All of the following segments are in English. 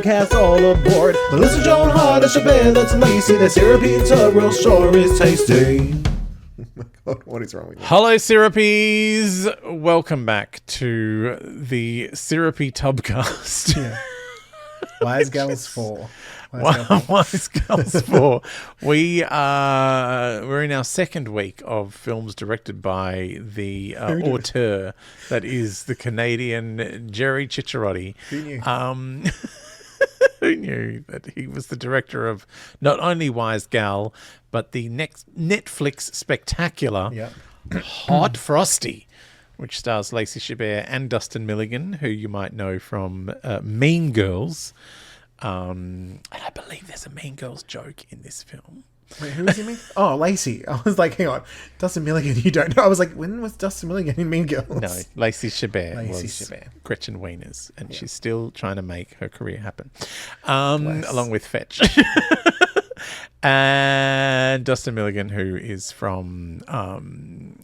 Tubcast all aboard. Melissa, Joan, Hot and Chabert, that's Lacey. The syrupy tub roll sure is tasty. Oh my God, what is wrong with you? Hello, Syrupies. Welcome back to the Syrupy Tubcast. Yeah. Wise Gals 4. Wise Girls 4. we're in our second week of films directed by the auteur that is the Canadian Jerry Cicciarotti. Who knew? Who knew that he was the director of not only Wise Gal, but the next Netflix spectacular Hot Frosty, which stars Lacey Chabert and Dustin Milligan, who you might know from Mean Girls. And I believe there's a Mean Girls joke in this film. Wait, who is he mean? Oh, Lacey. I was like, hang on. Dustin Milligan, you don't know. I was like, when was Dustin Milligan in Mean Girls? No, Lacey Chabert Lacey was Chabert. Gretchen Wieners, and she's still trying to make her career happen, along with Fetch. And Dustin Milligan, who is from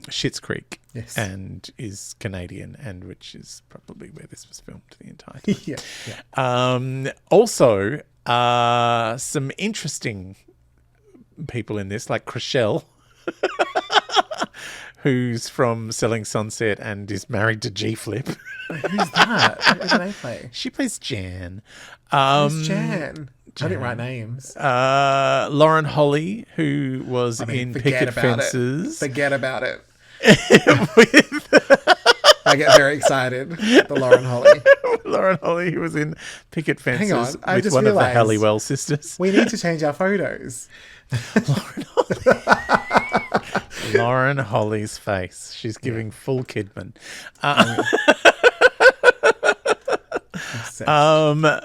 Schitt's Creek, yes, and is Canadian, and which is probably where this was filmed the entire time. Also, some interesting people in this, like Chriselle, who's from Selling Sunset and is married to G-Flip. Who's that? What do they play? She plays Jan. Who's Jan? I didn't write names. Lauren Holly, who was in Picket Fences. Forget about it. I get very excited. The Lauren Holly. Lauren Holly, who was in Picket Fences. Hang on, I with just one of the realised Halliwell sisters. We need to change our photos. Lauren Holly. Lauren Holly's face. She's giving full Kidman.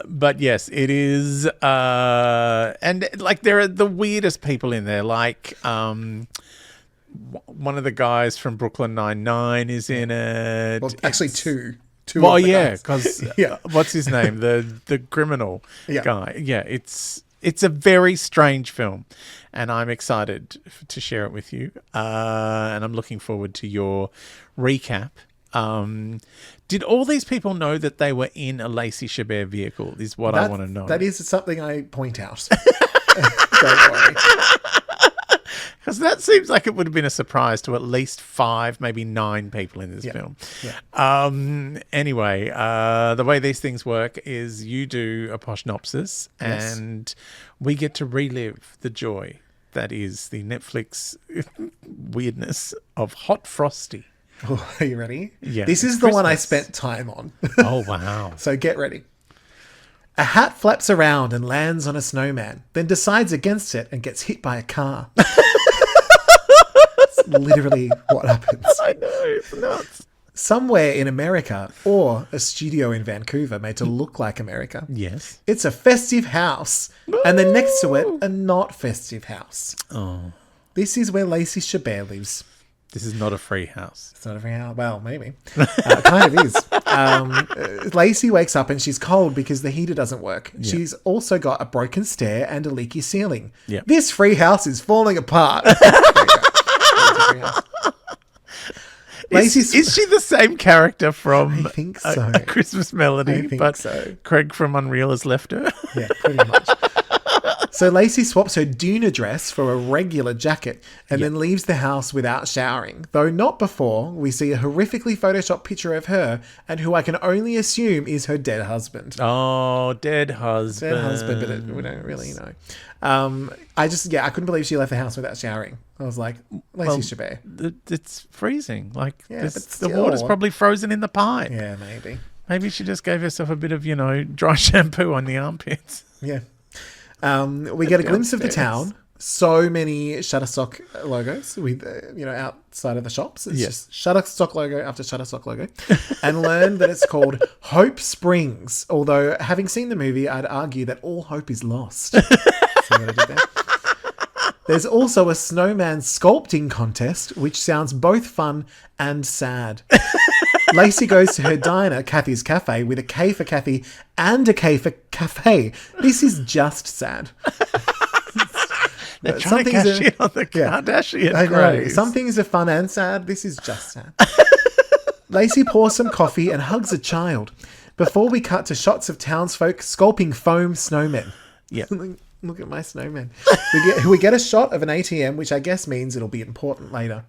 But yes, it is, and like there are the weirdest people in there. Like, one of the guys from Brooklyn Nine-Nine is in it. Well, actually, two. Well, yeah, because yeah. What's his name? The criminal Yeah. guy. Yeah, it's a very strange film, and I'm excited to share it with you. And I'm looking forward to your recap. Did all these people know that they were in a Lacey Chabert vehicle? Is what I want to know. That is something I point out. Don't worry. Because that seems like it would have been a surprise to at least 5, maybe 9 people in this film. Yeah. Anyway, the way these things work is you do a poshnopsis, and we get to relive the joy that is the Netflix weirdness of Hot Frosty. Oh, are you ready? Yeah. This is the one I spent time on. Oh, wow. So get ready. A hat flaps around and lands on a snowman, then decides against it and gets hit by a car. That's literally what happens. I know, it's nuts. Somewhere in America, or a studio in Vancouver made to look like America. Yes. It's a festive house, and then next to it, a not festive house. Oh. This is where Lacey Chabert lives. This is not a free house. It's not a free house. Well, maybe. Kind of is. Lacey wakes up and she's cold because the heater doesn't work. Yeah. She's also got a broken stair and a leaky ceiling. Yeah. This free house is falling apart. Is she the same character from I think so. a Christmas Melody? I think but so. Craig from Unreal has left her. Yeah, pretty much. So Lacey swaps her Duna dress for a regular jacket and then leaves the house without showering, though not before we see a horrifically photoshopped picture of her and who I can only assume is her dead husband. Oh, dead husband. Dead husband, but we don't really know. I couldn't believe she left the house without showering. I was like, Lacey Chabert. It's freezing. Like, but the water's probably frozen in the pipe. Yeah, maybe. Maybe she just gave herself a bit of, dry shampoo on the armpits. Yeah. We get a glimpse of the town. So many Shutterstock logos with, outside of the shops. It's just Shutterstock logo after Shutterstock logo. And learn that it's called Hope Springs. Although, having seen the movie, I'd argue that all hope is lost. See what I did there? There's also a snowman sculpting contest, which sounds both fun and sad. Lacey goes to her diner, Kathy's Cafe, with a K for Kathy and a K for cafe. This is just sad. They're trying to cash in on the Kardashian craze. Some things are fun and sad. This is just sad. Lacey pours some coffee and hugs a child. before we cut to shots of townsfolk sculpting foam snowmen. Yeah. Look at my snowman. We get a shot of an ATM, which I guess means it'll be important later.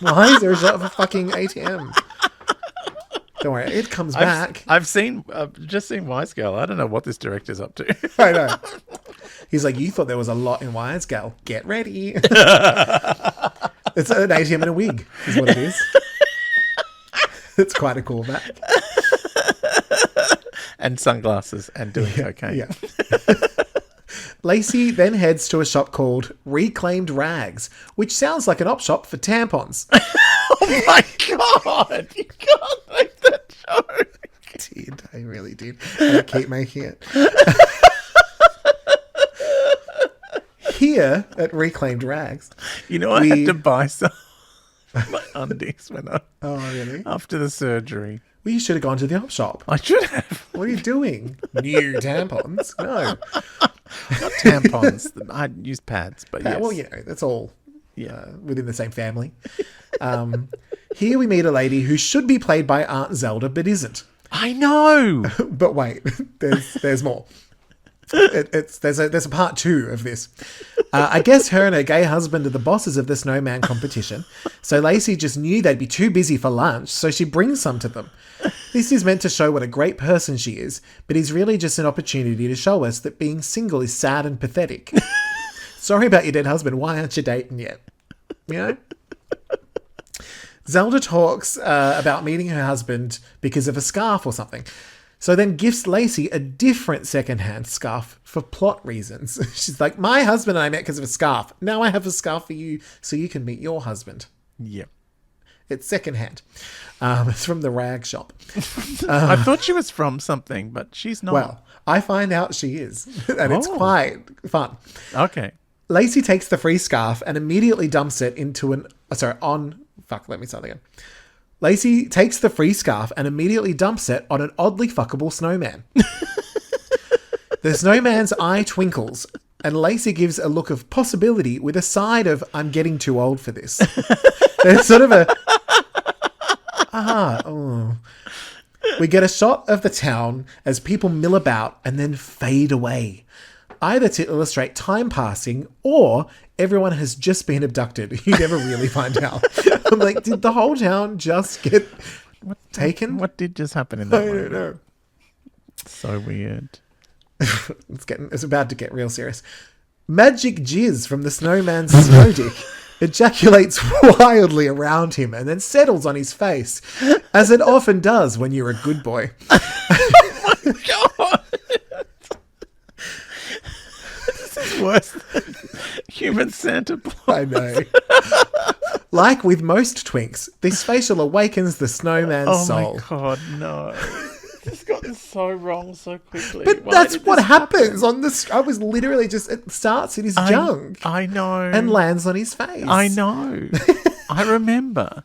Why is there a shot of a fucking ATM? Don't worry, it comes back. I've just seen Wise Girl. I don't know what this director's up to. I know. He's like, you thought there was a lot in Wise Girl. Get ready. It's an ATM and a wig, is what it is. It's quite a callback. And sunglasses and doing cocaine. Yeah. Lacey then heads to a shop called Reclaimed Rags, which sounds like an op shop for tampons. Oh my God! You can't make that joke. I really did. And I keep making it. Here at Reclaimed Rags. You know, I had to buy some my undies really? After the surgery. Well, you should have gone to the op shop. I should have. What are you doing? New tampons? No. Not tampons. I use pads, but yes. Well, that's all within the same family. Here we meet a lady who should be played by Aunt Zelda, but isn't. I know. But wait, there's more. There's a part 2 of this. I guess her and her gay husband are the bosses of the snowman competition. So Lacey just knew they'd be too busy for lunch, so she brings some to them. This is meant to show what a great person she is, but is really just an opportunity to show us that being single is sad and pathetic. Sorry about your dead husband. Why aren't you dating yet? You know? Zelda talks about meeting her husband because of a scarf or something. So then gifts Lacey a different secondhand scarf for plot reasons. She's like, my husband and I met because of a scarf. Now I have a scarf for you so you can meet your husband. Yep. It's secondhand. It's from the rag shop. I thought she was from something, but she's not. Well, I find out she is. And it's quite fun. Okay. Lacey takes the free scarf and immediately dumps it into Lacey takes the free scarf and immediately dumps it on an oddly fuckable snowman. The snowman's eye twinkles, and Lacey gives a look of possibility with a side of, I'm getting too old for this. There's sort of We get a shot of the town as people mill about and then fade away, either to illustrate time passing or everyone has just been abducted. You never really find out. I'm like, did the whole town just get taken? What did just happen in that I moment? don't know. So weird. It's about to get real serious. Magic jizz from the snowman's snow dick ejaculates wildly around him and then settles on his face, as it often does when you're a good boy. Oh my God. This is worse than human Santa Claus. I know. Like with most twinks, this facial awakens the snowman's soul. Oh my God, no. This got so wrong so quickly. But that's what happens on this. I was literally just, it starts in his junk. I know. And lands on his face. I know. I remember.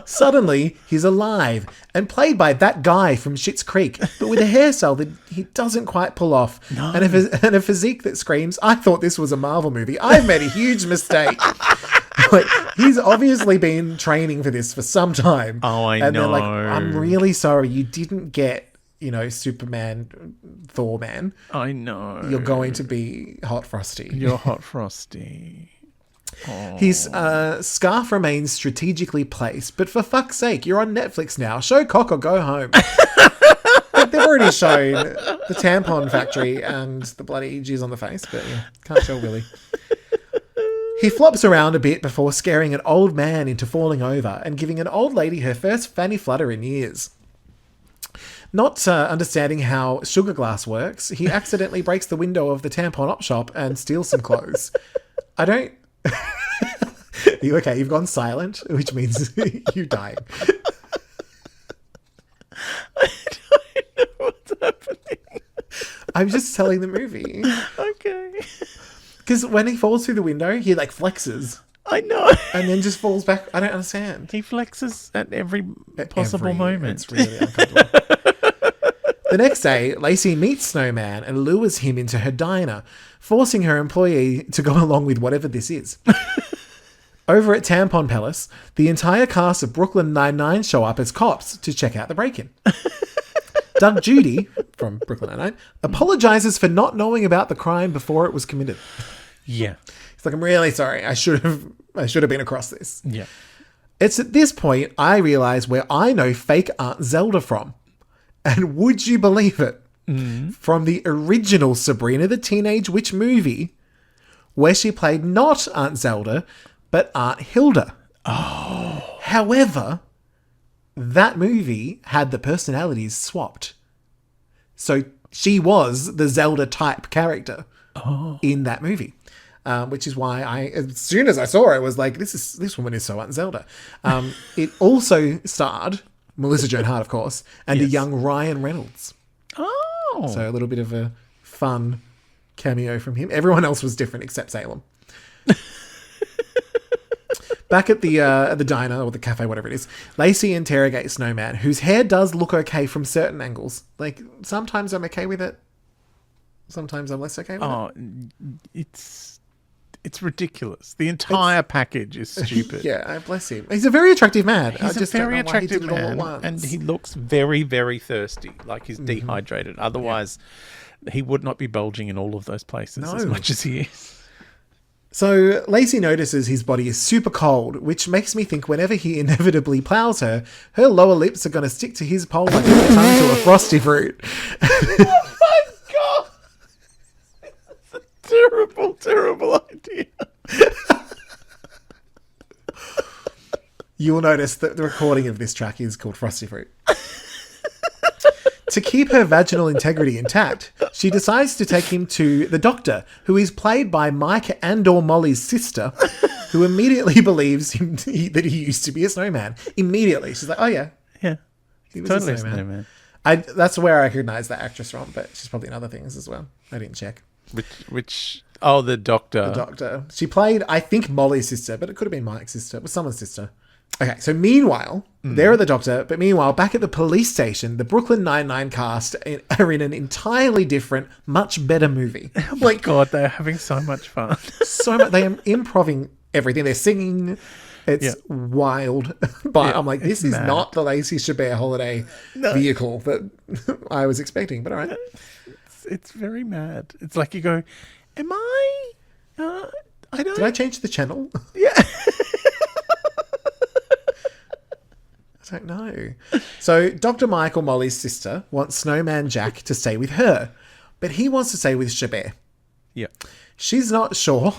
Suddenly, he's alive and played by that guy from Schitt's Creek, but with a hairstyle that he doesn't quite pull off. No. And a physique that screams, I thought this was a Marvel movie. I've made a huge mistake. Like, he's obviously been training for this for some time. Oh, I and know. they're like, I'm really sorry you didn't get, Superman, Thor Man. I know. You're going to be Hot Frosty. You're Hot Frosty. Oh. His scarf remains strategically placed, but for fuck's sake, you're on Netflix now. Show cock or go home. They've already shown the tampon factory and the bloody jizz on the face, but yeah, can't show Willy. He flops around a bit before scaring an old man into falling over and giving an old lady her first fanny flutter in years. Not understanding how sugar glass works, he accidentally breaks the window of the tampon op shop and steals some clothes. I don't... Okay, you've gone silent, which means you're dying. I don't know what's happening. I'm just telling the movie. Okay. Because when he falls through the window, he flexes. I know. And then just falls back. I don't understand. He flexes at every possible moment. It's really uncomfortable. The next day, Lacey meets Snowman and lures him into her diner, forcing her employee to go along with whatever this is. Over at Tampon Palace, the entire cast of Brooklyn Nine-Nine show up as cops to check out the break-in. Doug Judy, from Brooklyn Nine-Nine, apologizes for not knowing about the crime before it was committed. Yeah. He's like, I'm really sorry. I should have been across this. Yeah. It's at this point I realize where I know fake Aunt Zelda from. And would you believe it? From the original Sabrina the Teenage Witch movie, where she played not Aunt Zelda, but Aunt Hilda. Oh. However, that movie had the personalities swapped. So she was the Zelda type character in that movie. Which is why as soon as I saw her, I was like, this woman is so Aunt Zelda. It also starred Melissa Joan Hart, of course, and a young Ryan Reynolds. Oh. So a little bit of a fun cameo from him. Everyone else was different except Salem. Back at the diner or the cafe, whatever it is, Lacey interrogates Snowman, whose hair does look okay from certain angles. Like, sometimes I'm okay with it. Sometimes I'm less okay with it. Oh, it's ridiculous. The entire package is stupid. Yeah, bless him. He's a very attractive man. He's a very attractive man, and he looks very, very thirsty, like he's dehydrated. Otherwise, he would not be bulging in all of those places as much as he is. So Lacey notices his body is super cold, which makes me think whenever he inevitably plows her, her lower lips are going to stick to his pole like a tongue to a frosty fruit. Oh my God! It's a terrible, terrible idea. You will notice that the recording of this track is called Frosty Fruit. To keep her vaginal integrity intact, she decides to take him to the doctor, who is played by Mike and/or Molly's sister, who immediately believes that he used to be a snowman. Immediately. She's like, oh yeah. Yeah. He was Totally a snowman. That's where I recognize the actress from, but she's probably in other things as well. I didn't check. Which oh, the doctor. The doctor. She played, I think, Molly's sister, but it could have been Mike's sister. It was someone's sister. Okay, so meanwhile, they're at the doctor, but meanwhile, back at the police station, the Brooklyn Nine-Nine cast are in an entirely different, much better movie. Oh my God, they're having so much fun. So much. They are improving everything. They're singing. It's wild. But I'm like, this is mad. Not the Lacey Chabert holiday vehicle that I was expecting, but all right. It's very mad. It's like you go, am I don't... Did I change the channel? Yeah. I don't know. So Dr. Michael, Molly's sister, wants Snowman Jack to stay with her, but he wants to stay with Chabert. Yeah. She's not sure.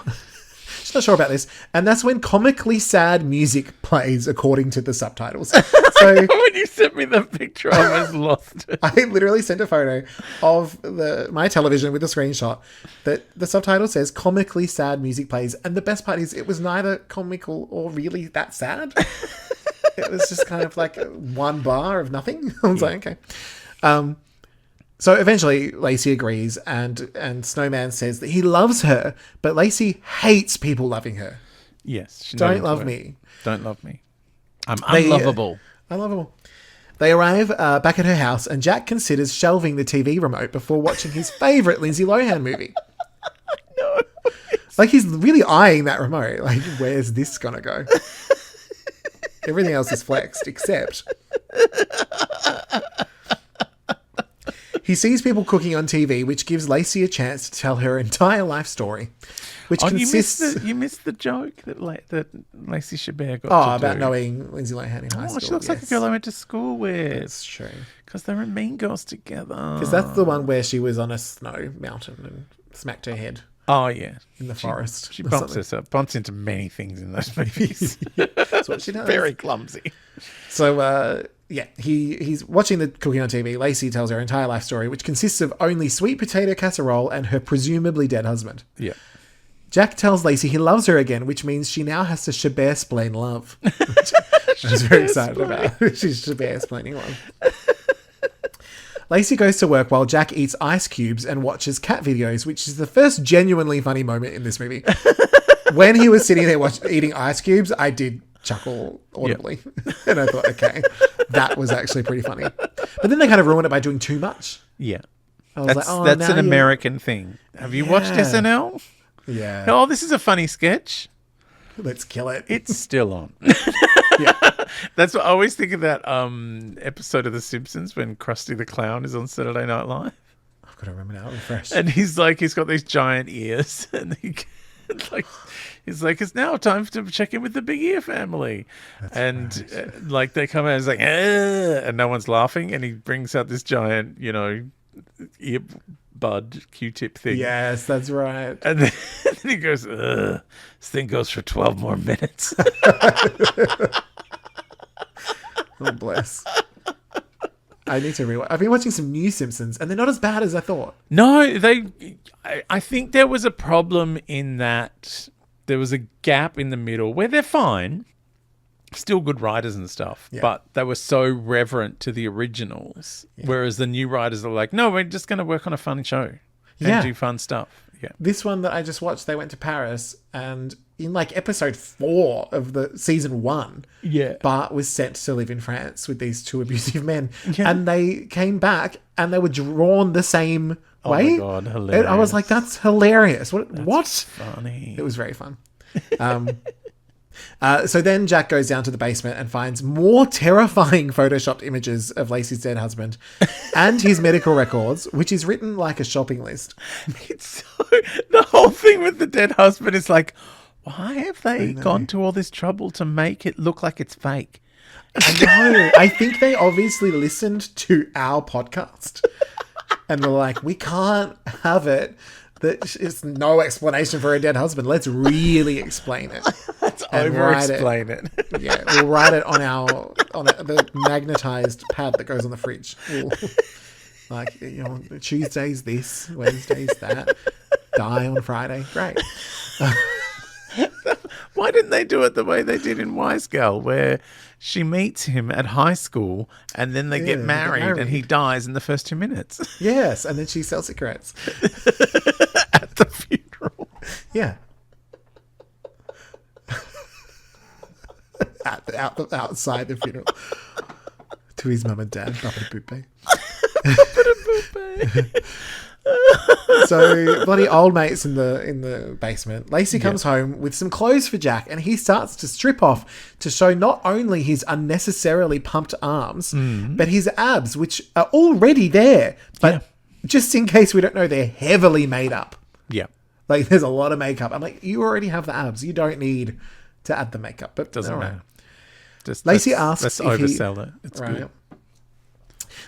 She's not sure about this. And that's when comically sad music plays according to the subtitles. So when you sent me the picture, I was lost. I literally sent a photo of my television with a screenshot that the subtitle says comically sad music plays. And the best part is it was neither comical or really that sad. It was just kind of like one bar of nothing. I was like, okay. So eventually Lacey agrees and Snowman says that he loves her, but Lacey hates people loving her. Yes. Don't love me. Don't love me. I'm unlovable. Unlovable. They arrive back at her house and Jack considers shelving the TV remote before watching his favourite Lindsay Lohan movie. No. Like he's really eyeing that remote. Like, where's this going to go? Everything else is flexed except... He sees people cooking on TV, which gives Lacey a chance to tell her entire life story, which consists... You missed the joke that Lacey Chabert got about knowing Lindsay Lohan in high school. She looks like a girl I went to school with. That's true. Because they were Mean Girls together. Because that's the one where she was on a snow mountain and smacked her head. Oh, yeah. In the forest. She bumps into many things in those movies. That's what she does. Very clumsy. So, he's watching the cooking on TV. Lacey tells her entire life story, which consists of only sweet potato casserole and her presumably dead husband. Yeah. Jack tells Lacey he loves her again, which means she now has to Chabert-splain love. Which I was very excited about. She's Chabert-splaining love. Lacey goes to work while Jack eats ice cubes and watches cat videos, which is the first genuinely funny moment in this movie. When he was sitting there eating ice cubes, I did chuckle audibly. Yep. And I thought, okay, that was actually pretty funny. But then they kind of ruined it by doing too much. Yeah. That's an American thing. Have you watched SNL? Yeah. Oh, this is a funny sketch. Let's kill it. It's still on. Yeah. That's what I always think of that episode of The Simpsons when Krusty the Clown is on Saturday Night Live. I've got to remember now. Refresh. And he's got these giant ears, and he's like, it's now time to check in with the Big Ear family. That's and they come out and he's like, and no one's laughing, and he brings out this giant, earbud Q-tip thing. Yes, that's right. And then he goes, this thing goes for 12 more minutes. Oh, bless. I need to rewatch. I've been watching some new Simpsons, and they're not as bad as I thought. No, I think there was a problem in that there was a gap in the middle where they're fine, still good writers and stuff, but they were so reverent to the originals, whereas the new writers are like, no, we're just going to work on a fun show and do fun stuff. Yeah. This one that I just watched, they went to Paris, and in episode 4 of the season 1, Bart was sent to live in France with these 2 abusive men, and they came back and they were drawn the same way. Oh my God, hilarious! I was like, "That's hilarious! What? Funny! It was very fun." So then Jack goes down to the basement and finds more terrifying photoshopped images of Lacey's dead husband and his medical records, which is written like a shopping list. It's the whole thing with the dead husband is like, why have they gone to all this trouble to make it look like it's fake? I know. I think they obviously listened to our podcast and were like, we can't have it. There's no explanation for a dead husband. Let's really explain it. Let's over-explain it. Yeah, we'll write it on the magnetized pad that goes on the fridge. Tuesday's this, Wednesday's that. Die on Friday. Great. Why didn't they do it the way they did in Wise Girl, where she meets him at high school and then they get married and he dies in the first 2 minutes? Yes, and then she sells cigarettes. At the funeral. Yeah. Outside the funeral. To his mum and dad. Ba-ba-da-boop-bay. So bloody old mates in the basement. Lacey comes home with some clothes for Jack, and he starts to strip off to show not only his unnecessarily pumped arms, but his abs, which are already there. But just in case we don't know, they're heavily made up. Yeah. There's a lot of makeup. I'm like, you already have the abs. You don't need to add the makeup. But doesn't matter. Just Lacey asks let's oversell it. It's good.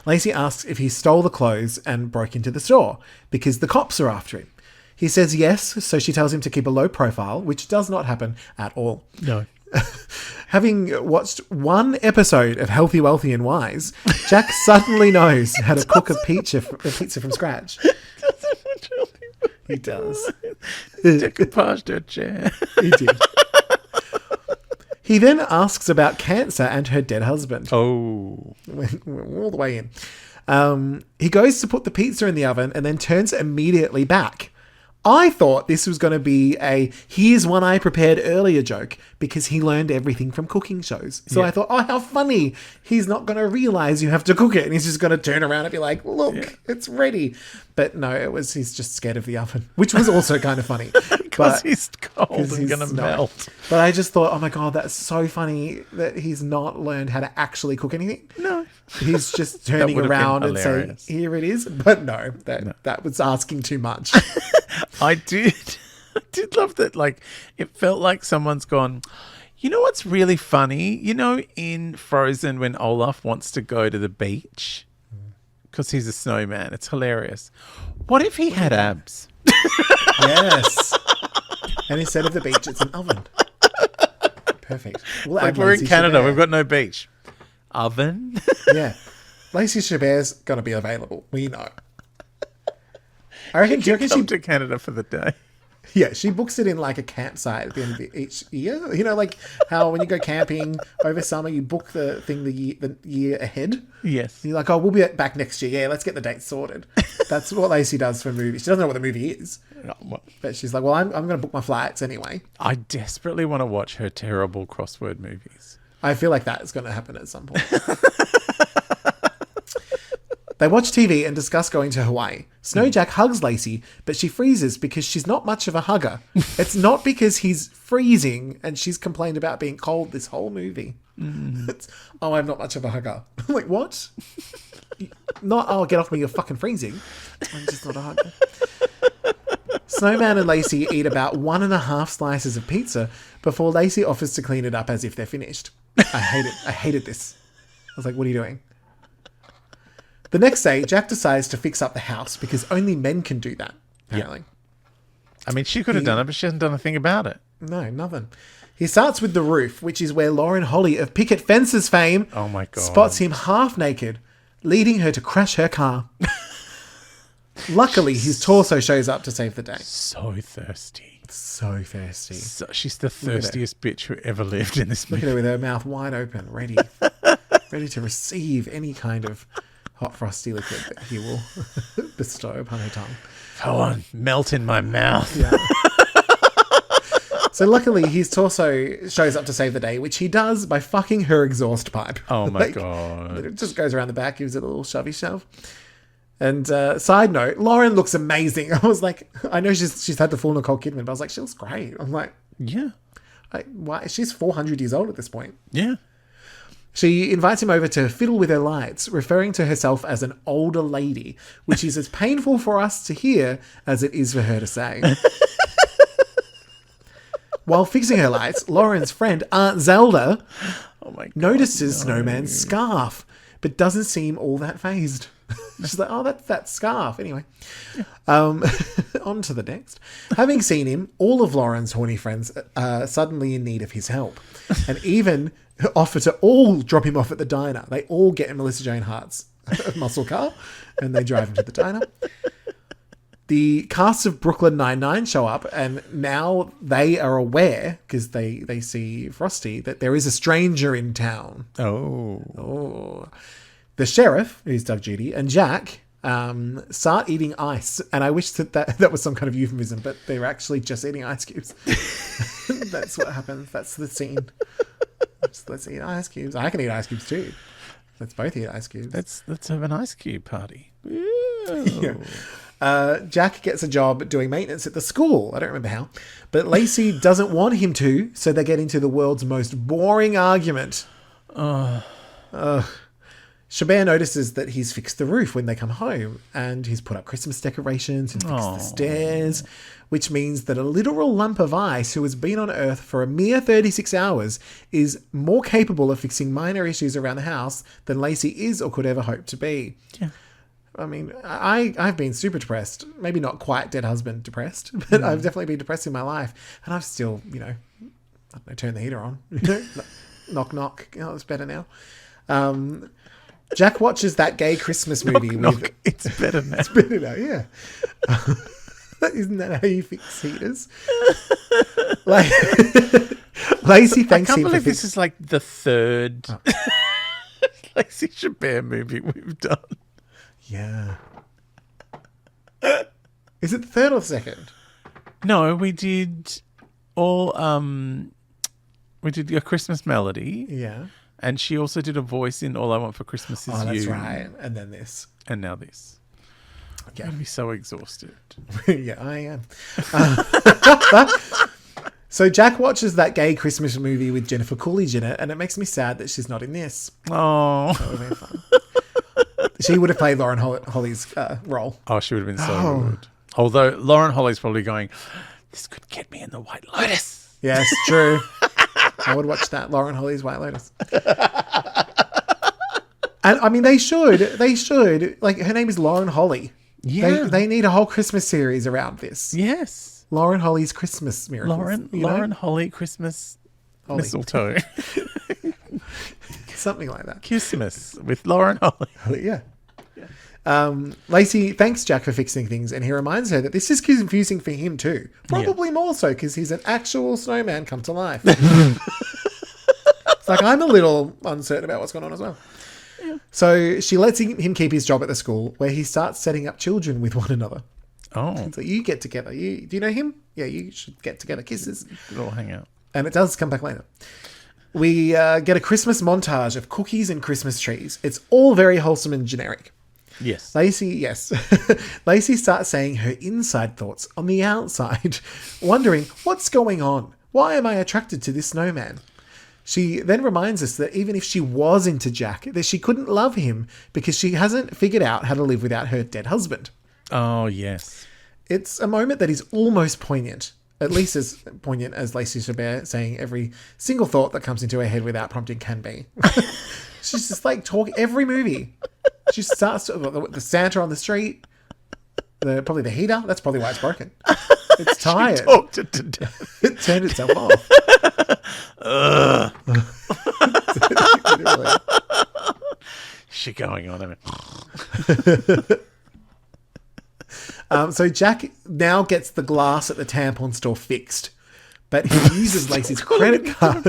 Lacey asks if he stole the clothes and broke into the store because the cops are after him. He says yes, so she tells him to keep a low profile, which does not happen at all. No. Having watched one episode of Healthy, Wealthy and Wise, Jack suddenly knows how to cook a pizza from scratch. He does. Decoupage de chair. He did. He then asks about cancer and her dead husband. Oh. We're all the way in. He goes to put the pizza in the oven and then turns immediately back. I thought this was going to be a here's one I prepared earlier joke because he learned everything from cooking shows. So I thought, oh, how funny. He's not going to realize you have to cook it. And he's just going to turn around and be like, look, it's ready. But no, he's just scared of the oven, which was also kind of funny. Because he's cold and going to melt. But I just thought, oh my God, that's so funny that he's not learned how to actually cook anything. No. He's just turning around and saying, here it is. But no, that was asking too much. I did love that. It felt like someone's gone, you know what's really funny? In Frozen when Olaf wants to go to the beach because he's a snowman. It's hilarious. What if he had abs? Yes. And instead of the beach, it's an oven. Perfect. We're in Canada. Chabert. We've got no beach. Oven? Yeah. Lacey Chabert's going to be available. We know. I reckon, do you reckon come to Canada for the day? Yeah, she books it in a campsite at the end of each year. Like how when you go camping over summer, you book the thing the year ahead. Yes. And you're like, oh, we'll be back next year. Yeah, let's get the dates sorted. That's what Lacey does for movies. She doesn't know what the movie is. But she's like, well, I'm going to book my flights anyway. I desperately want to watch her terrible crossword movies. I feel like that is going to happen at some point. They watch TV and discuss going to Hawaii. Snowjack hugs Lacey, but she freezes because she's not much of a hugger. It's not because he's freezing and she's complained about being cold this whole movie. It's, I'm not much of a hugger. I'm like, what? Not, get off me, you're fucking freezing. I'm just not a hugger. Snowman and Lacey eat about 1.5 slices of pizza before Lacey offers to clean it up as if they're finished. I hate it. I hated this. I was like, what are you doing? The next day, Jack decides to fix up the house because only men can do that, apparently. Yeah. I mean, she could have done it, but she hasn't done a thing about it. No, nothing. He starts with the roof, which is where Lauren Holly of Picket Fences fame spots him half naked, leading her to crash her car. Luckily, his torso shows up to save the day. So thirsty. So thirsty. She's the thirstiest bitch who ever lived in this movie. Look at her with her mouth wide open, ready to receive any kind of hot frosty liquid that he will bestow upon her tongue. Go on, melt in my mouth. Yeah. So luckily, his torso shows up to save the day, which he does by fucking her exhaust pipe. Oh my God. It just goes around the back, gives it a little shovey shove. And side note, Lauren looks amazing. I was like, I know she's had the full Nicole Kidman, but I was like, she looks great. I'm like, yeah. Why? She's 400 years old at this point. Yeah. She invites him over to fiddle with her lights, referring to herself as an older lady, which is as painful for us to hear as it is for her to say. While fixing her lights, Lauren's friend, Aunt Zelda, notices Snowman's scarf, but doesn't seem all that fazed. She's like, oh, that's that scarf. Anyway, on to the next. Having seen him, all of Lauren's horny friends are suddenly in need of his help, and even offer to all drop him off at the diner. They all get in Melissa Joan Hart's muscle car, and they drive him to the diner. The cast of Brooklyn Nine-Nine show up, and now they are aware, because they see Frosty, that there is a stranger in town. Oh. The sheriff, who's Doug Judy, and Jack start eating ice. And I wish that was some kind of euphemism, but they're actually just eating ice cubes. That's what happens. That's the scene. Let's eat ice cubes. I can eat ice cubes too. Let's both eat ice cubes. Let's have an ice cube party. Yeah. Jack gets a job doing maintenance at the school. I don't remember how. But Lacey doesn't want him to, so they get into the world's most boring argument. Chabert notices that he's fixed the roof when they come home, and he's put up Christmas decorations and fixed the stairs, which means that a literal lump of ice who has been on Earth for a mere 36 hours is more capable of fixing minor issues around the house than Lacey is or could ever hope to be. Yeah. I mean, I've been super depressed. Maybe not quite dead husband depressed, but I've definitely been depressed in my life. And I've still, I don't know, turn the heater on. Knock, knock. It's better now. Jack watches that gay Christmas movie. Knock. It's better now. It's better now, yeah. Isn't that how you fix heaters? Lacey thanks him. I can't believe this is like the third Lacey Chabert movie we've done. Yeah. Is it the third or the second? No, we did all we did A Christmas Melody. Yeah. And she also did a voice in All I Want for Christmas Is You. Oh, that's right. And then this. And now this. Yeah. I'm going to be so exhausted. Yeah, I am. So Jack watches that gay Christmas movie with Jennifer Coolidge in it, and it makes me sad that she's not in this. Oh. That would have been fun. She would have played Lauren Holly's role. Oh, she would have been so good. Although Lauren Holly's probably going, this could get me in the White Lotus. Yes, true. I would watch that. Lauren Holly's White Lotus. And I mean, they should. Like, her name is Lauren Holly. Yeah. They need a whole Christmas series around this. Yes. Lauren Holly's Christmas Miracles. Lauren Holly Christmas mistletoe. Something like that. Christmas with Lauren Holly. Yeah. Lacey thanks Jack for fixing things, and he reminds her that this is confusing for him too. Probably more so because he's an actual snowman come to life. It's like, I'm a little uncertain about what's going on as well. Yeah. So she lets him keep his job at the school, where he starts setting up children with one another. Oh. So you get together. Do you know him? Yeah, you should get together. Kisses. We'll all hang out. And it does come back later. We get a Christmas montage of cookies and Christmas trees. It's all very wholesome and generic. Yes. Yes. Lacey starts saying her inside thoughts on the outside, wondering what's going on. Why am I attracted to this snowman? She then reminds us that even if she was into Jack, that she couldn't love him because she hasn't figured out how to live without her dead husband. Oh, yes. It's a moment that is almost poignant, at least as poignant as Lacey Chabert saying every single thought that comes into her head without prompting can be. She's just like talking every movie. She starts the Santa on the street, probably the heater. That's probably why it's broken. It's tired. She talked it to death. It turned itself off. She going on. So Jack now gets the glass at the tampon store fixed, but he uses Lacey's credit card.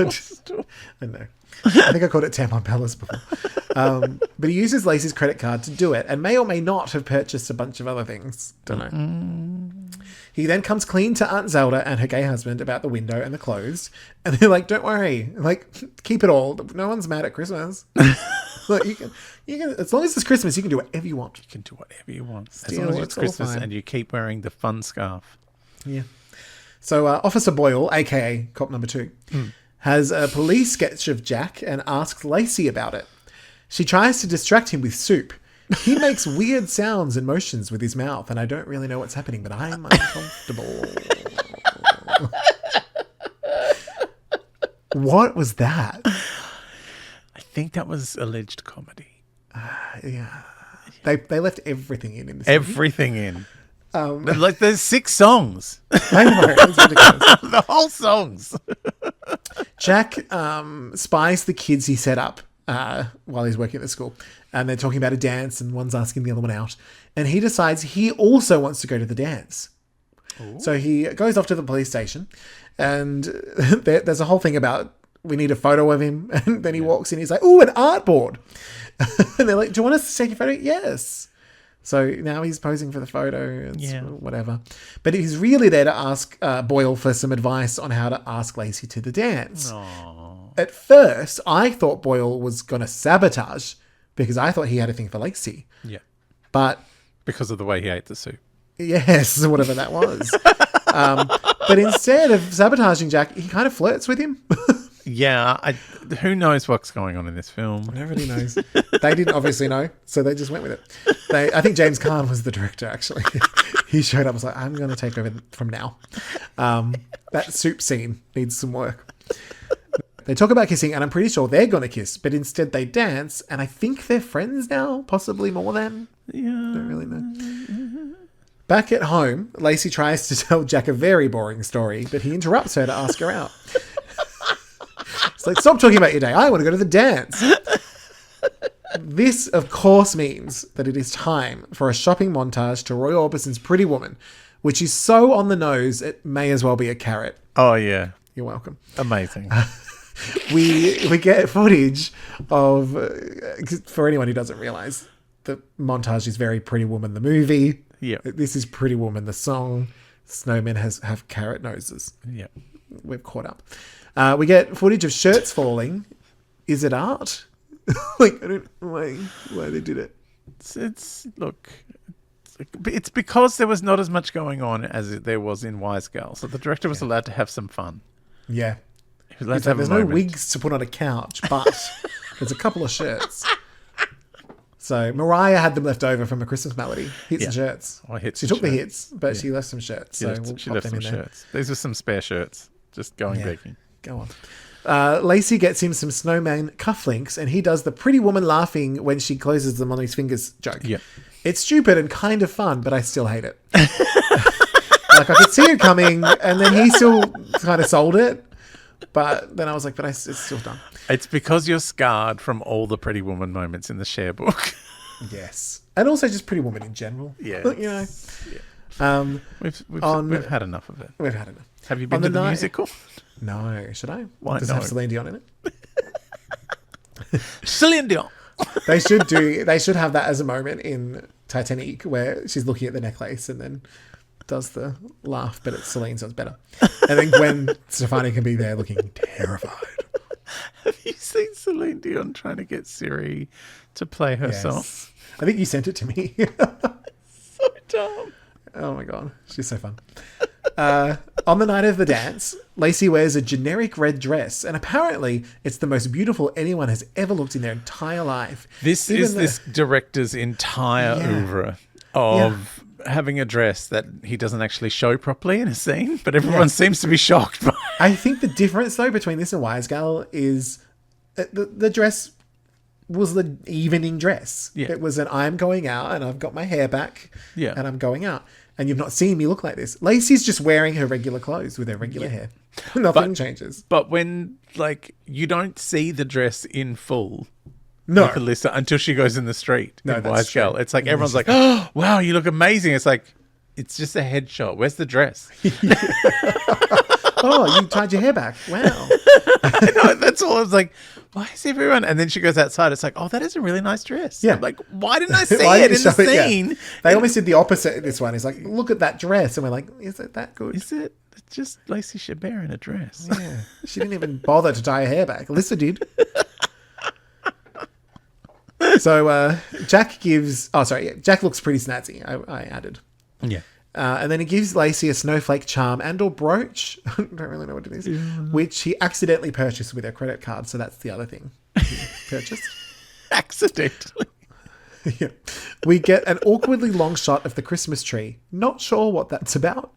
I know. I think I called it Tampon Palace before. But he uses Lacey's credit card to do it and may or may not have purchased a bunch of other things. Don't know. He then comes clean to Aunt Zelda and her gay husband about the window and the clothes. And they're like, don't worry. Like, keep it all. No one's mad at Christmas. Look, you can, as long as it's Christmas, you can do whatever you want. You can do whatever you want. Still, as long as it's Christmas fine. and you keep wearing the fun scarf. Yeah. So Officer Boyle, a.k.a. cop number 2, has a police sketch of Jack and asks Lacey about it. She tries to distract him with soup. He makes weird sounds and motions with his mouth, and I don't really know what's happening, but I'm uncomfortable. What was that? I think that was alleged comedy. Yeah. They left everything in this Everything in. Like there's 6 songs. I know, it's ridiculous. The whole songs. Jack spies the kids he set up while he's working at the school. And they're talking about a dance and one's asking the other one out. And he decides he also wants to go to the dance. Ooh. So he goes off to the police station and there's a whole thing about we need a photo of him. And then he walks in, he's like, ooh, an artboard. And they're like, do you want us to take a photo? Yes. So now he's posing for the photo and whatever. But he's really there to ask Boyle for some advice on how to ask Lacey to the dance. Aww. At first, I thought Boyle was going to sabotage because I thought he had a thing for Lacey. Yeah. But because of the way he ate the soup. Yes, whatever that was. But instead of sabotaging Jack, he kind of flirts with him. Yeah, who knows what's going on in this film? Nobody knows. They didn't obviously know, so they just went with it. I think James Caan was the director, actually. He showed up and was like, I'm going to take over from now. That soup scene needs some work. They talk about kissing, and I'm pretty sure they're going to kiss, but instead they dance, and I think they're friends now, possibly more than. Yeah. Don't really know. Back at home, Lacey tries to tell Jack a very boring story, but he interrupts her to ask her out. It's like, stop talking about your day. I want to go to the dance. This, of course, means that it is time for a shopping montage to Roy Orbison's Pretty Woman, which is so on the nose, it may as well be a carrot. Oh, yeah. You're welcome. Amazing. We get footage of, for anyone who doesn't realise, the montage is very Pretty Woman, the movie. Yeah. This is Pretty Woman, the song. Snowmen have carrot noses. Yeah. We've caught up. We get footage of shirts falling. Is it art? Like, I don't know why they did it. It's because there was not as much going on as there was in Wise Girl. So the director was allowed to have some fun. Yeah. He was allowed to have there's a no moment. wigs to put on a couch, but there's a couple of shirts. So Mariah had them left over from A Christmas Melody. Hits and shirts. Oh, hits she and took the shirts. hits, but she left some shirts. She So left some shirts. These are some spare shirts. Just going begging. Go on. Lacey gets him some snowman cufflinks, and he does the Pretty Woman laughing when she closes them on his fingers joke. Yeah. It's stupid and kind of fun, but I still hate it. Like, I could see it coming, and then he still kind of sold it. But then I was like, but it's still done. It's because you're scarred from all the Pretty Woman moments in the Cher book. Yes. And also just Pretty Woman in general. Yeah. You know. Yeah. We've had enough of it. We've had enough. Have you been to the musical? No. Should I? Why Does it have Celine Dion in it? Celine Dion. They should have that as a moment in Titanic where she's looking at the necklace and then does the laugh, but it's Celine, so it's better. And then Gwen Stefani can be there looking terrified. Have you seen Celine Dion trying to get Siri to play her song? I think you sent it to me. So dumb. Oh my God. She's so fun. On the night of the dance, Lacey wears a generic red dress, and apparently it's the most beautiful anyone has ever looked in their entire life. This is this director's entire oeuvre of having a dress that he doesn't actually show properly in a scene, but everyone seems to be shocked by it. I think the difference, though, between this and Wise Gal is the dress was the evening dress. Yeah. It was an I'm going out and I've got my hair back and I'm going out. And you've not seen me look like this. Lacey's just wearing her regular clothes with her regular hair. Nothing changes. But when, like, you don't see the dress in full, no, Alyssa, until she goes in the street. No, in that's Wise true. Gal. It's like everyone's like, oh, wow, you look amazing. It's like, it's just a headshot. Where's the dress? Oh, you tied your hair back. Wow. I know, that's all. I was like, why is everyone? And then she goes outside. It's like, oh, that is a really nice dress. Yeah. I'm like, why didn't I see it in the scene? Yeah. They almost did the opposite. This one is like, look at that dress, and we're like, is it that good? Is it? It's just Lacey Chabert in a dress. Yeah, she didn't even bother to tie her hair back. Alyssa did. So Jack gives. Oh, sorry. Yeah, Jack looks pretty snazzy. I added. Yeah. And then he gives Lacey a snowflake charm and or brooch. I don't really know what it is. Yeah. Which he accidentally purchased with her credit card. So that's the other thing he purchased. Accidentally. Yeah. We get an awkwardly long shot of the Christmas tree. Not sure what that's about.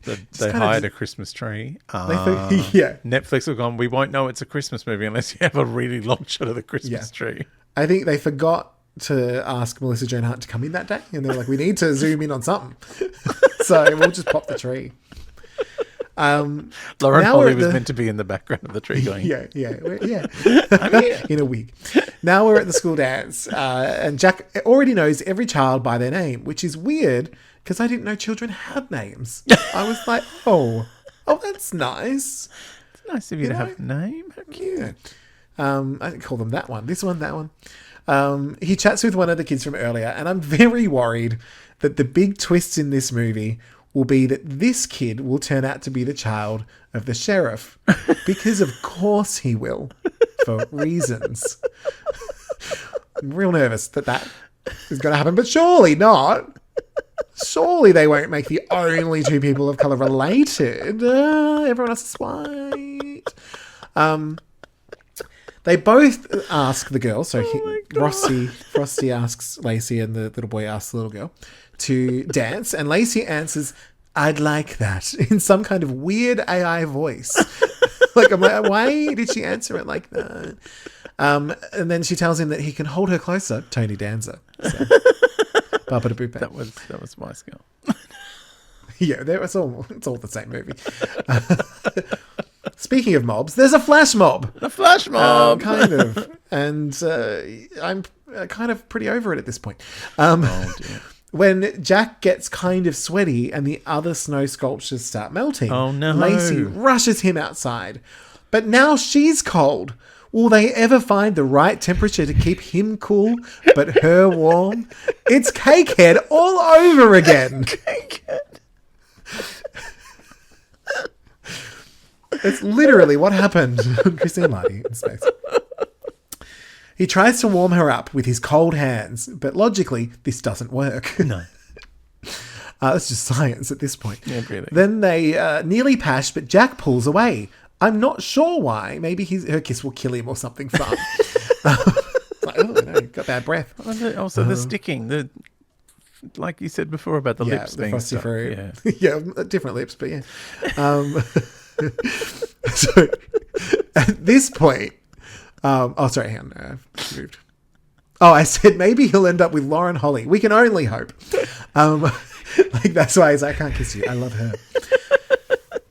They hired a Christmas tree. Netflix have gone, we won't know it's a Christmas movie unless you have a really long shot of the Christmas tree. I think they forgot to ask Melissa Joan Hart to come in that day, and they were like, we need to zoom in on something. So we'll just pop the tree. Lauren Holly was meant to be in the background of the tree going, yeah. I'm here. In a wig. Now we're at the school dance, and Jack already knows every child by their name, which is weird because I didn't know children had names. I was like, oh, that's nice. It's nice of you to have a name. How cute. Yeah. I call them that one, this one, that one. He chats with one of the kids from earlier, and I'm very worried that the big twist in this movie will be that this kid will turn out to be the child of the sheriff. Because of course he will, for reasons. I'm real nervous that is going to happen, but surely not. Surely they won't make the only two people of colour related. Everyone else is white. They both ask the girl, so Frosty asks Lacey and the little boy asks the little girl to dance, and Lacey answers, I'd like that, in some kind of weird AI voice. Like, I'm like, why did she answer it like that? And then she tells him that he can hold her closer, Tony Danza. So, that was Wise Gal. Yeah, it's all the same movie. Speaking of mobs, there's a flash mob. A flash mob! Kind of. And I'm kind of pretty over it at this point. Oh, dear. When Jack gets kind of sweaty and the other snow sculptures start melting, Lacey rushes him outside. But now she's cold. Will they ever find the right temperature to keep him cool, but her warm? It's Cakehead all over again. Cakehead. It's literally what happened on Christine Marty in space. He tries to warm her up with his cold hands, but logically, this doesn't work. No. It's just science at this point. Yeah, really. Then they nearly pash, but Jack pulls away. I'm not sure why. Maybe her kiss will kill him or something fun. Like, oh, no, got bad breath. Also, the sticking, like you said before about the lips being frosty stuck. fruit. Yeah, different lips, but yeah. So at this point, sorry, hang on, I've moved. Oh, I said maybe he'll end up with Lauren Holly. We can only hope. Like, that's why I can't kiss you. I love her.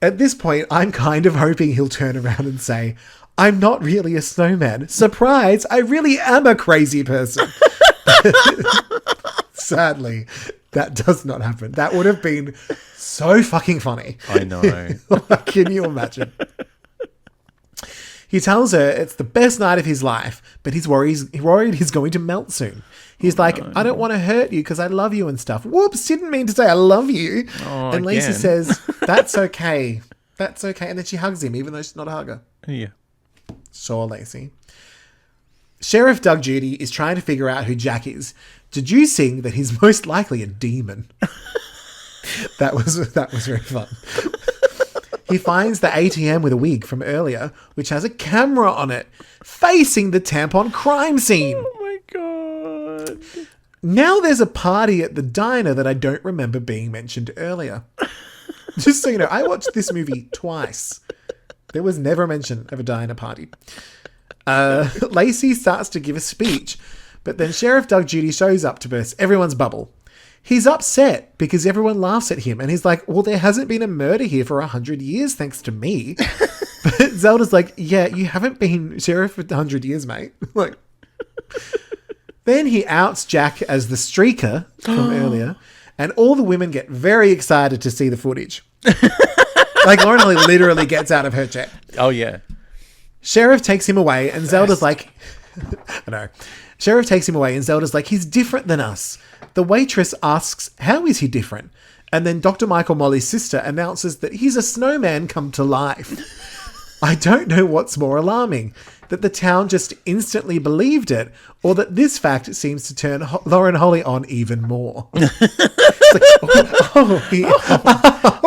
At this point, I'm kind of hoping he'll turn around and say, I'm not really a snowman. Surprise, I really am a crazy person. Sadly, that does not happen. That would have been so fucking funny. I know. Can you imagine? He tells her it's the best night of his life, but he's worried he's going to melt soon. He's like, I don't want to hurt you because I love you and stuff. Whoops, didn't mean to say I love you. Oh, and Lacey says, that's okay. That's okay. And then she hugs him, even though she's not a hugger. Yeah. Sure, Lacey. Sheriff Doug Judy is trying to figure out who Jack is, deducing that he's most likely a demon. That was very fun. He finds the ATM with a wig from earlier, which has a camera on it, facing the tampon crime scene. Oh my God. Now there's a party at the diner that I don't remember being mentioned earlier. Just so you know, I watched this movie twice. There was never mention of a diner party. Lacey starts to give a speech, but then Sheriff Doug Judy shows up to burst everyone's bubble. He's upset because everyone laughs at him, and he's like, well, there hasn't been a murder here for 100 years thanks to me. But Zelda's like, yeah, you haven't been sheriff for 100 years, mate. Like, then he outs Jack as the streaker from earlier, and all the women get very excited to see the footage. Like, Lauren Holly literally gets out of her chair. Oh, yeah. Sheriff takes him away, and Zelda's like... I know. Sheriff takes him away, and Zelda's like, he's different than us. The waitress asks, how is he different? And then Dr. Michael Molly's sister announces that he's a snowman come to life. I don't know what's more alarming, that the town just instantly believed it, or that this fact seems to turn Lauren Holly on even more. It's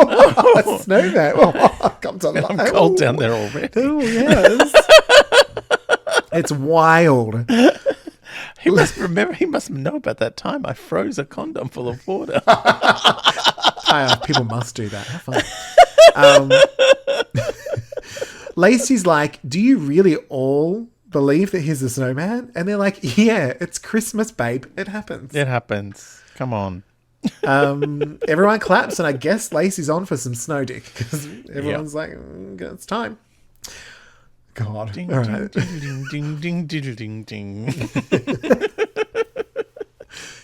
like, a snowman. Come to life. I'm cold down there already. Oh, yes. It's wild. He must know about that time I froze a condom full of water. People must do that. Have fun. Lacey's like, do you really all believe that he's a snowman? And they're like, yeah, it's Christmas, babe. It happens. It happens. Come on. Everyone claps, and I guess Lacey's on for some snow dick because everyone's like, it's time. God. Ding, All right. ding, ding, ding, ding, ding, ding.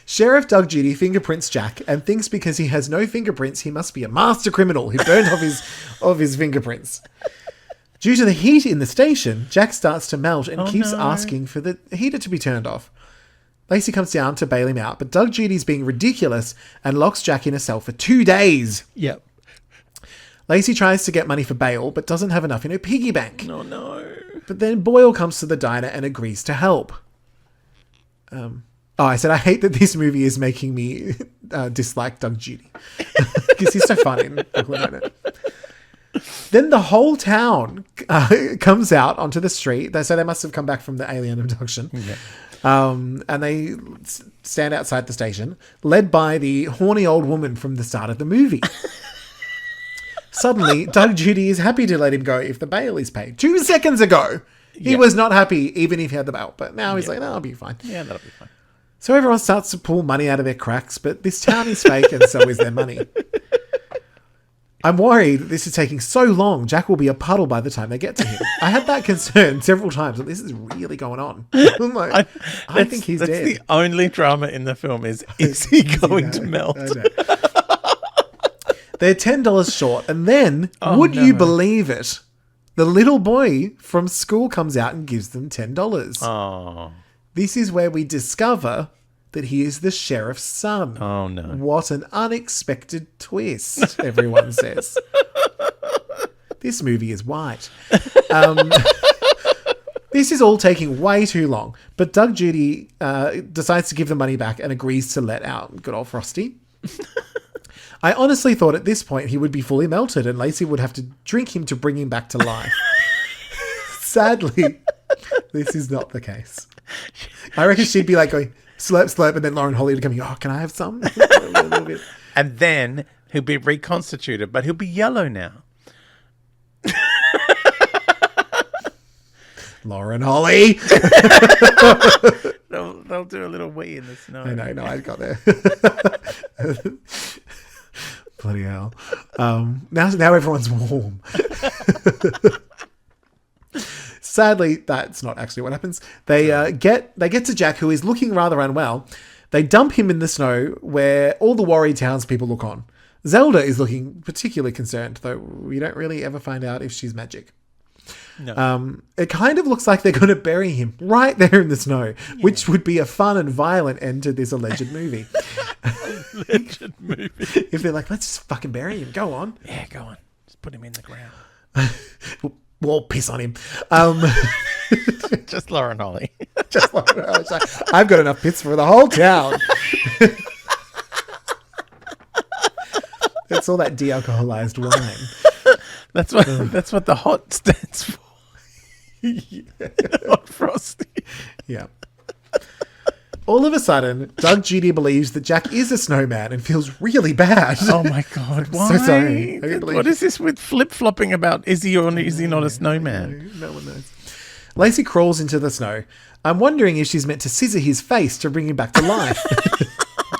Sheriff Doug Judy fingerprints Jack and thinks because he has no fingerprints, he must be a master criminal who burned off his fingerprints. Due to the heat in the station, Jack starts to melt and keeps asking for the heater to be turned off. Lacey comes down to bail him out, but Doug Judy's being ridiculous and locks Jack in a cell for 2 days. Yep. Lacey tries to get money for bail, but doesn't have enough in her piggy bank. Oh, no. But then Boyle comes to the diner and agrees to help. I said, I hate that this movie is making me dislike Doug Judy. Because he's so funny. Then the whole town comes out onto the street. So they must have come back from the alien abduction. Yeah. And they stand outside the station, led by the horny old woman from the start of the movie. Suddenly, Doug Judy is happy to let him go if the bail is paid. 2 seconds ago, he was not happy even if he had the bail. But now he's like, no, I'll be fine. Yeah, that'll be fine. So everyone starts to pull money out of their cracks, but this town is fake and so is their money. I'm worried that this is taking so long, Jack will be a puddle by the time they get to him. I had that concern several times, that this is really going on. I'm like, I think he's dead. That's the only drama in the film is he going to melt? They're $10 short, and then, you believe it, the little boy from school comes out and gives them $10. Oh. This is where we discover that he is the sheriff's son. Oh, no. What an unexpected twist, everyone says. This movie is white. This is all taking way too long, but Doug Judy decides to give the money back and agrees to let out good old Frosty. I honestly thought at this point he would be fully melted and Lacey would have to drink him to bring him back to life. Sadly, this is not the case. I reckon she'd be like going, slurp, slurp, and then Lauren Holly would come, can I have some? A little bit. And then he'll be reconstituted, but he'll be yellow now. Lauren Holly. They'll do a little wee in the snow. I know, I got there. Bloody hell. Now everyone's warm. Sadly, that's not actually what happens. They get to Jack, who is looking rather unwell. They dump him in the snow where all the worried townspeople look on. Zelda is looking particularly concerned, though we don't really ever find out if she's magic. No. It kind of looks like they're going to bury him right there in the snow, which would be a fun and violent end to this alleged movie. Alleged movie. If they're like, let's just fucking bury him. Go on. Yeah, go on. Just put him in the ground. Well, piss on him. Just Lauren Holly. Just Lauren Holly. I've got enough piss for the whole town. It's all that de-alcoholized wine. That's what the hot stands for. Hot Frosty. Yeah. All of a sudden, Doug Judy believes that Jack is a snowman and feels really bad. Oh my God. Why? So sorry. What is this with flip-flopping about is he or is he not a snowman? No one knows. Lacey crawls into the snow. I'm wondering if she's meant to scissor his face to bring him back to life.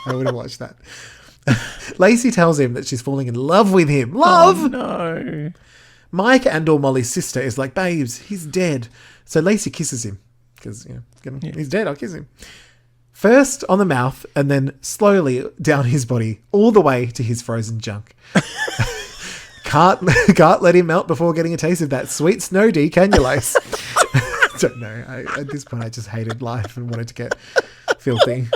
I would have watched that. Lacey tells him that she's falling in love with him. Love! Oh, no. Mike and/or Molly's sister is like, babes, he's dead. So Lacey kisses him. Because, he's dead, I'll kiss him. First on the mouth and then slowly down his body, all the way to his frozen junk. Can't let him melt before getting a taste of that sweet snow D, can you, Lace? Don't know. At this point, I just hated life and wanted to get filthy.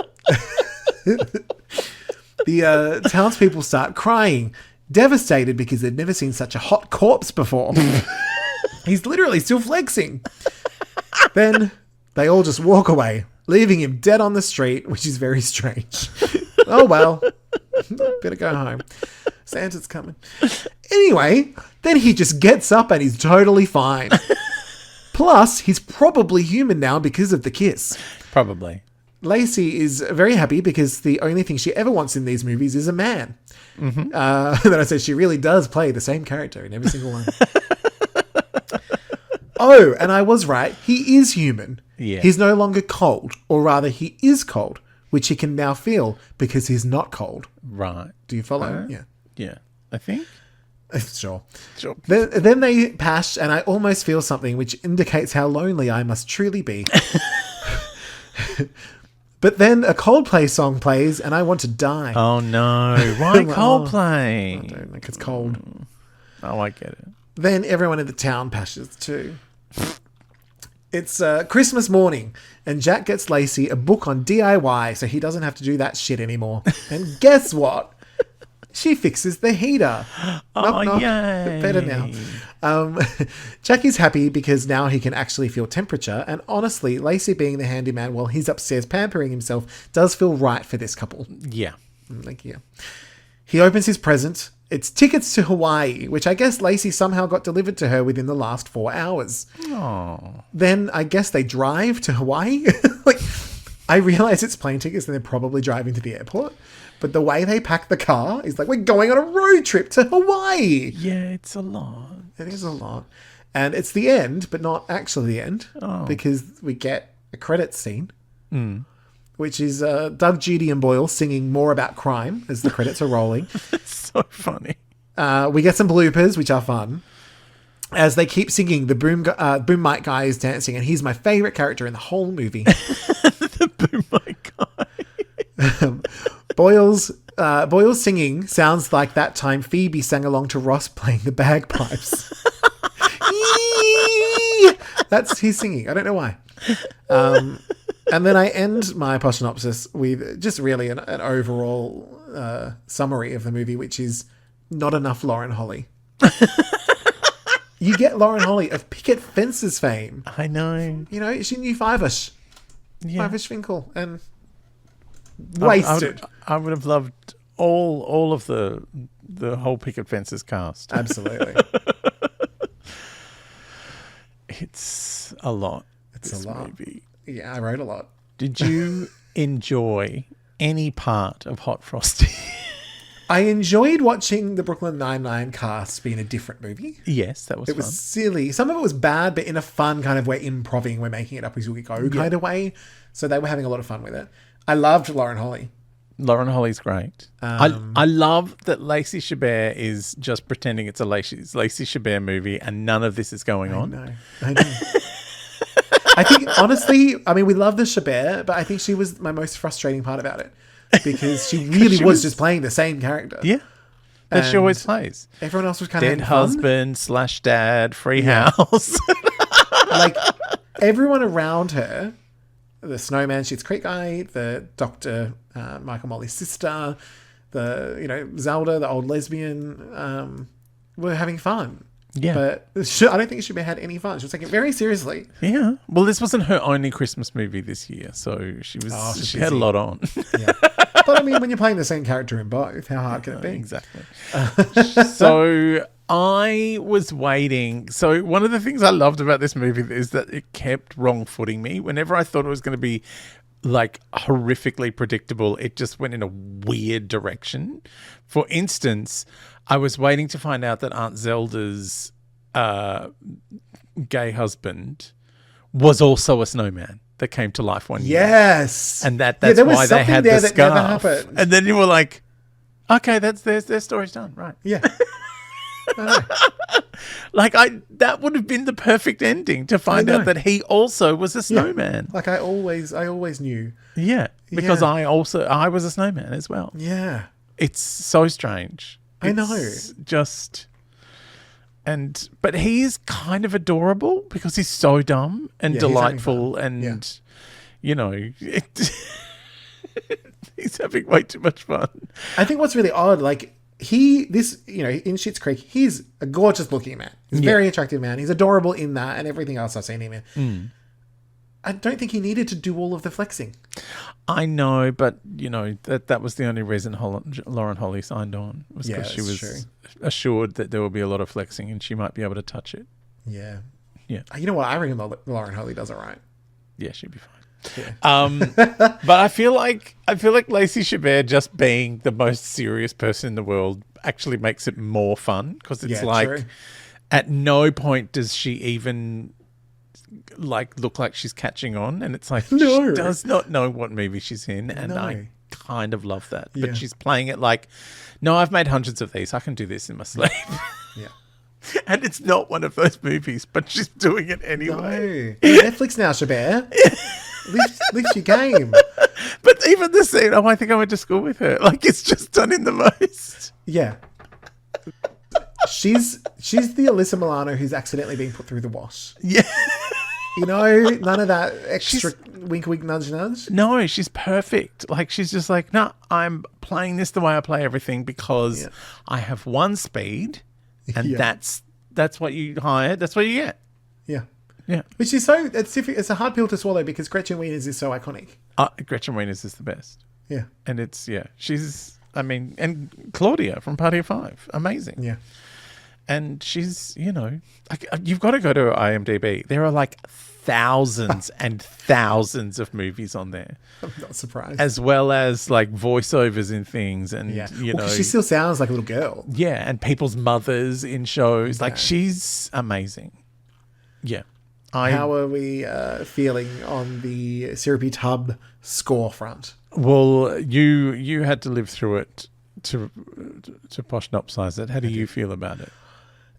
The townspeople start crying, devastated because they'd never seen such a hot corpse before. He's literally still flexing. Then they all just walk away, leaving him dead on the street, which is very strange. Oh, well. Better go home. Santa's coming. Anyway, then he just gets up and he's totally fine. Plus, he's probably human now because of the kiss. Probably. Lacey is very happy because the only thing she ever wants in these movies is a man. Mm-hmm. Then I said she really does play the same character in every single one. Oh, and I was right. He is human. Yeah. He's no longer cold, or rather he is cold, which he can now feel because he's not cold. Right. Do you follow? Yeah. Yeah, I think. Sure. Then they pash, and I almost feel something which indicates how lonely I must truly be. But then a Coldplay song plays, and I want to die. Oh, no. Why Coldplay? I don't know, it's cold. Oh, I get it. Then everyone in the town pashes too. It's Christmas morning, and Jack gets Lacey a book on DIY so he doesn't have to do that shit anymore. And guess what? She fixes the heater. Knock, knock. Yay. Better now. Jack is happy because now he can actually feel temperature. And honestly, Lacey being the handyman while he's upstairs pampering himself does feel right for this couple. Yeah. Yeah. He opens his present. It's tickets to Hawaii, which I guess Lacey somehow got delivered to her within the last 4 hours. Oh. Then I guess they drive to Hawaii. I realize it's plane tickets and they're probably driving to the airport. But the way they pack the car is like, we're going on a road trip to Hawaii. Yeah, it's a lot. It is a lot. And it's the end, but not actually the end. Oh. Because we get a credits scene. Which is Doug, Judy and Boyle singing more about crime as the credits are rolling. It's so funny. We get some bloopers, which are fun. As they keep singing, the boom mic guy is dancing, and he's my favourite character in the whole movie. The boom mic guy. Boyle's singing sounds like that time Phoebe sang along to Ross playing the bagpipes. That's his singing. I don't know why. And then I end my posh synopsis with just really an overall summary of the movie, which is not enough Lauren Holly. You get Lauren Holly of picket fences fame. I know. You know, she knew Five-ish. Yeah. Five-ish Finkel. And wasted. I would have loved all of the whole picket fences cast. Absolutely. It's a lot. It's a lot. Movie. Yeah, I wrote a lot. Did you enjoy any part of Hot Frosty? I enjoyed watching the Brooklyn Nine-Nine cast be in a different movie. Yes, that was fun. It was silly. Some of it was bad, but in a fun kind of way, improving, we're making it up as we go kind of way. So they were having a lot of fun with it. I loved Lauren Holly. Lauren Holly's great. I love that Lacey Chabert is just pretending it's a Lacey Chabert movie and none of this is going on. I know. I think, honestly, I mean, we love the Chabert, but I think she was my most frustrating part about it. Because she really was just playing the same character. Yeah. That she always plays. Everyone else was kind of dead husband / dad, free house. Like, everyone around her, the snowman, Schitt's Creek guy, the doctor, Michael Molly's sister, the, Zelda, the old lesbian, were having fun. Yeah. But I don't think Chabert had any fun. She was taking it very seriously. Yeah. Well, this wasn't her only Christmas movie this year, so she had a lot on. Yeah. But I mean, when you're playing the same character in both, how hard can it be? Exactly. So I was waiting. So one of the things I loved about this movie is that it kept wrong-footing me. Whenever I thought it was going to be like horrifically predictable, it just went in a weird direction. For instance, I was waiting to find out that Aunt Zelda's gay husband was also a snowman that came to life one year. Yes. And that's why they had the scarf. And then you were like, okay, that's their story's done. Right. Yeah. Like that would have been the perfect ending to find out that he also was a snowman. Like I always knew. Yeah. Because I was a snowman as well. Yeah. It's so strange. I know. But he's kind of adorable because he's so dumb and delightful and you know, he's having way too much fun. I think what's really odd, like in Schitt's Creek, he's a gorgeous looking man. He's a very attractive man. He's adorable in that and everything else I've seen him in. I don't think he needed to do all of the flexing. I know, but you know that was the only reason Lauren Holly signed on, was because she was assured that there will be a lot of flexing and she might be able to touch it. Yeah. Yeah. You know what? I reckon Lauren Holly does it right. Yeah, she'd be fine. Yeah. But I feel like Lacey Chabert just being the most serious person in the world actually makes it more fun, because it's true. At no point does she even like look like she's catching on, and it's like she does not know what movie she's in, and I kind of love that. But she's playing it like, no, I've made hundreds of these, I can do this in my sleep. Yeah. And it's not one of those movies, but she's doing it anyway. No. Netflix now, Chabert. Lift your game. But even the scene, I think I went to school with her. Like, it's just done in the most. Yeah. She's the Alyssa Milano who's accidentally being put through the wash. Yeah. You know, none of that extra wink, wink, nudge, nudge. No, she's perfect. Like, she's just like, no, I'm playing this the way I play everything because I have one speed, and that's what you hire. That's what you get. Yeah. Yeah. Which is so, it's a hard pill to swallow because Gretchen Wieners is so iconic. Gretchen Wieners is the best. Yeah. And and Claudia from Party of Five. Amazing. Yeah. And she's, you know, like, you've got to go to her IMDb. There are like thousands and thousands of movies on there. I'm not surprised. As well as like voiceovers in things, and you know, she still sounds like a little girl. Yeah, and people's mothers in shows. Like, she's amazing. Yeah. How are we feeling on the Syrupy Tub score front? Well, you had to live through it to Posh and upsize it. How do you feel about it?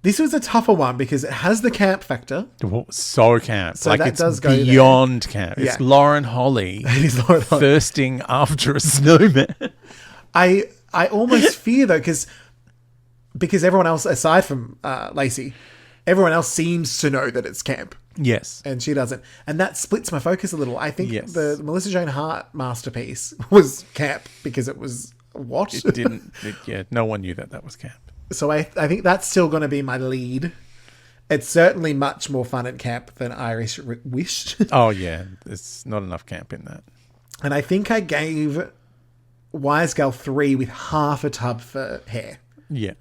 This was a tougher one because it has the camp factor. Well, so camp. So like, that it's does go beyond there. camp. It's Lauren Holly Holly thirsting after a snowman. I almost fear, though, because everyone else, aside from Lacey, everyone else seems to know that it's camp. Yes. And she doesn't. And that splits my focus a little. I think the Melissa Joan Hart masterpiece was camp because it was what? It didn't. No one knew that was camp. So I think that's still going to be my lead. It's certainly much more fun at camp than Irish Wish. Oh, yeah. There's not enough camp in that. And I think I gave Wise Gal 3 with half a tub for hair. Yeah.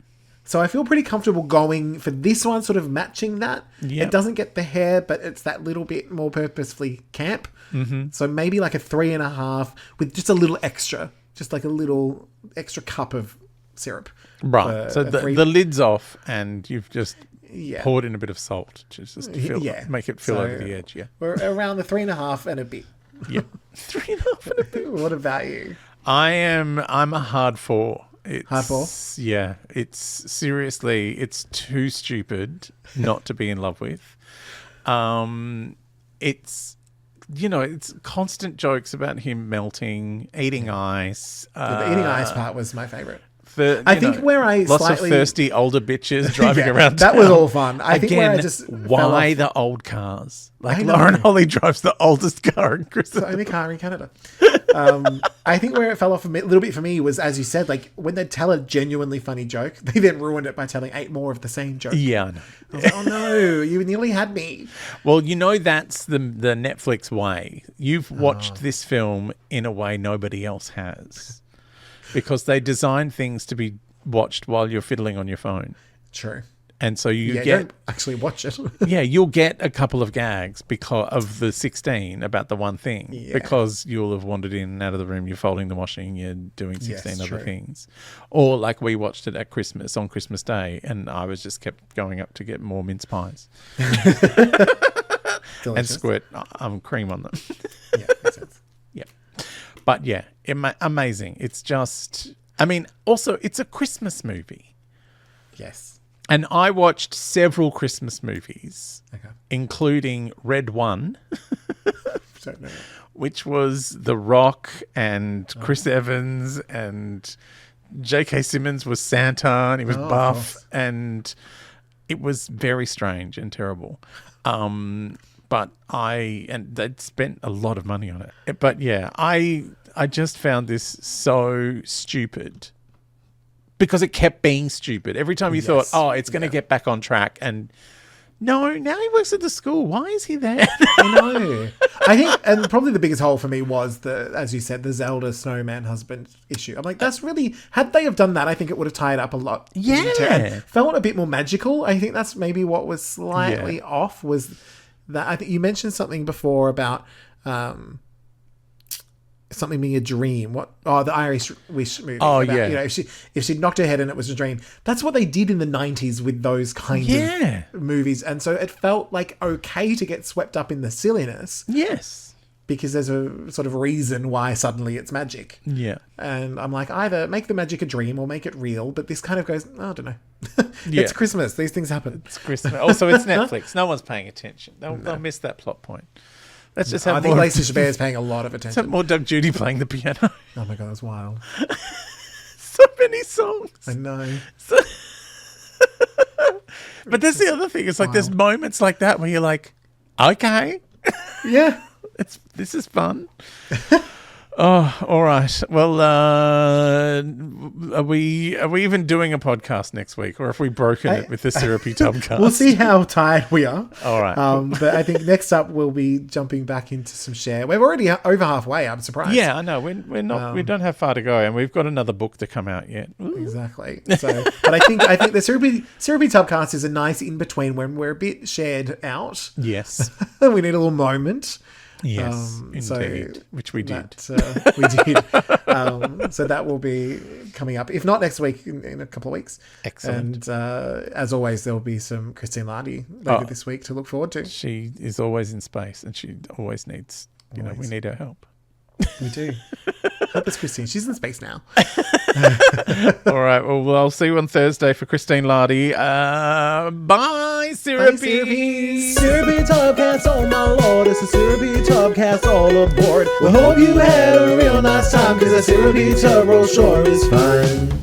So I feel pretty comfortable going for this one, sort of matching that. Yep. It doesn't get the hair, but it's that little bit more purposefully camp. Mm-hmm. So maybe like a 3.5 with just a little extra, just like a little extra cup of syrup. Right. So the lid's off, and you've just poured in a bit of salt to just make it fill over the edge. Yeah. We're around the 3.5 and a bit. Yeah. 3.5 and a bit. What about you? I'm a hard 4. Hard 4? Yeah. It's seriously, it's too stupid not to be in love with. It's, you know, it's constant jokes about him melting, eating ice. The eating ice part was my favorite. I think where I lots slightly... of thirsty older bitches driving around that town. was all fun. I think where I Again, just why the old cars? Like I know. Lauren Holly drives the oldest car in Christmas. the only car in Canada. I think where it fell off a little bit for me was, as you said, like when they tell a genuinely funny joke, they then ruined it by telling 8 more of the same joke. Yeah, I know. I was like, oh no, you nearly had me. Well, that's the Netflix way. You've watched this film in a way nobody else has. Because they design things to be watched while you're fiddling on your phone. True. And so you don't actually watch it. Yeah, you'll get a couple of gags because of the 16 about the one thing. Yeah. Because you'll have wandered in and out of the room, you're folding the washing, you're doing 16 other things. Or like we watched it at Christmas, on Christmas Day, and I was just kept going up to get more mince pies. And squirt cream on them. Yeah, makes sense. Yeah. But yeah, amazing. It's just, also it's a Christmas movie. Yes. And I watched several Christmas movies, including Red One, which was The Rock and Chris Evans, and J.K. Simmons was Santa, and he was buff, and it was very strange and terrible. But they'd spent a lot of money on it. But yeah, I just found this so stupid. Because it kept being stupid. Every time you thought, it's going to get back on track. And no, now he works at the school. Why is he there? I know. I think, and probably the biggest hole for me was as you said, the Zelda snowman husband issue. I'm like, that's really, had they have done that, I think it would have tied up a lot. Yeah. And felt a bit more magical. I think that's maybe what was slightly off was that. I think you mentioned something before about, something being a dream. The Irish Wish movie. Oh, yeah. If she'd knocked her head and it was a dream. That's what they did in the 90s with those kind of movies. And so it felt like okay to get swept up in the silliness. Yes. Because there's a sort of reason why suddenly it's magic. Yeah. And I'm like, either make the magic a dream or make it real. But this kind of goes, I don't know. It's Christmas. These things happen. It's Christmas. Also, it's Netflix. No one's paying attention. They'll miss that plot point. Let's just have I think Lacey Chabert is paying a lot of attention. Let's have more Doug Judy playing the piano. Oh my God, that's wild. So many songs. I know. But that's the other thing. It's like there's moments like that where you're like, okay. Yeah. This is fun. Oh, all right. Well, are we even doing a podcast next week, or have we broken it with the syrupy Tubcast? We'll see how tired we are. All right. But I think next up we'll be jumping back into some share. We're already over halfway. I'm surprised. Yeah, I know. We're not. We don't have far to go, and we've got another book to come out yet. Ooh. Exactly. So, but I think the syrupy Tubcast is a nice in between when we're a bit shared out. Yes. We need a little moment. Yes, indeed, which we did. We did. So that will be coming up, if not next week, in a couple of weeks. Excellent. And as always, there will be some Christine Lardy later this week to look forward to. She is always in space, and she always needs, we need her help. We do. Help us, Christine. She's in space now. All right. Well, I'll see you on Thursday for Christine Lardy. Bye, Syrupy. Syrupy Tubcast, oh my lord. It's a Syrupy Tubcast all aboard. We hope you had a real nice time, because a Syrupy Tub roll sure is fun.